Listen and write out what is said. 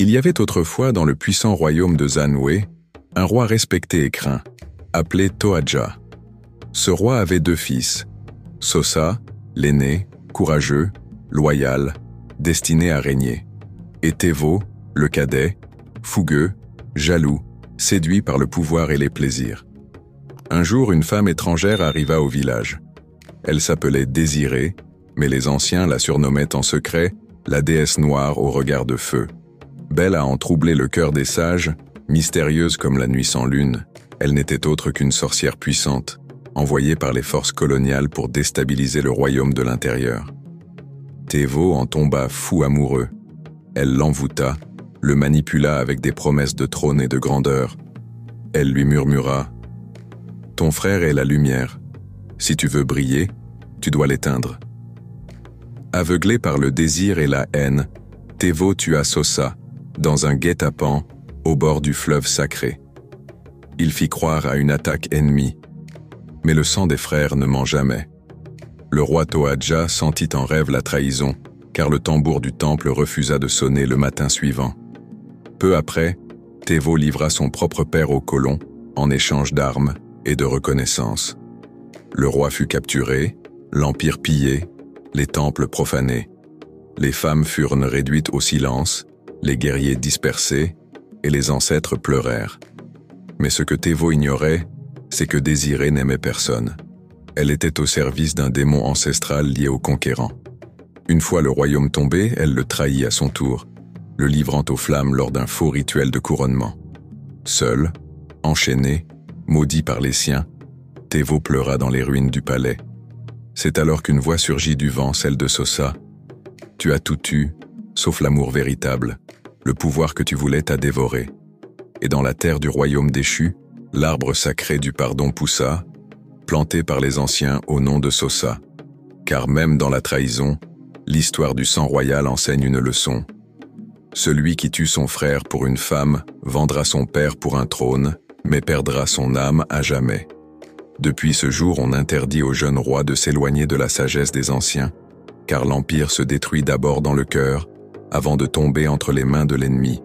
Il y avait autrefois dans le puissant royaume de Zanwei, un roi respecté et craint, appelé Toaja. Ce roi avait 2 fils, Sosa, l'aîné, courageux, loyal, destiné à régner, et Tevo, le cadet, fougueux, jaloux, séduit par le pouvoir et les plaisirs. Un jour, une femme étrangère arriva au village. Elle s'appelait Désirée, mais les anciens la surnommaient en secret la déesse noire au regard de feu. Belle à en troubler le cœur des sages, mystérieuse comme la nuit sans lune, elle n'était autre qu'une sorcière puissante, envoyée par les forces coloniales pour déstabiliser le royaume de l'intérieur. Tevo en tomba fou amoureux. Elle l'envoûta, le manipula avec des promesses de trône et de grandeur. Elle lui murmura « Ton frère est la lumière. Si tu veux briller, tu dois l'éteindre. » Aveuglé par le désir et la haine, Tevo tua Sosa, dans un guet-apens, au bord du fleuve sacré. Il fit croire à une attaque ennemie, mais le sang des frères ne ment jamais. Le roi Toaja sentit en rêve la trahison, car le tambour du temple refusa de sonner le matin suivant. Peu après, Tevo livra son propre père aux colons, en échange d'armes et de reconnaissance. Le roi fut capturé, l'empire pillé, les temples profanés. Les femmes furent réduites au silence, les guerriers dispersés, et les ancêtres pleurèrent. Mais ce que Tevo ignorait, c'est que Désirée n'aimait personne. Elle était au service d'un démon ancestral lié au conquérant. Une fois le royaume tombé, elle le trahit à son tour, le livrant aux flammes lors d'un faux rituel de couronnement. Seul, enchaîné, maudit par les siens, Tevo pleura dans les ruines du palais. C'est alors qu'une voix surgit du vent, celle de Sosa. « Tu as tout eu, sauf l'amour véritable. Le pouvoir que tu voulais t'a dévoré. » Et dans la terre du royaume déchu, l'arbre sacré du pardon poussa, planté par les anciens au nom de Sosa. Car même dans la trahison, l'histoire du sang royal enseigne une leçon. Celui qui tue son frère pour une femme vendra son père pour un trône, mais perdra son âme à jamais. Depuis ce jour, on interdit au jeune roi de s'éloigner de la sagesse des anciens, car l'empire se détruit d'abord dans le cœur, avant de tomber entre les mains de l'ennemi.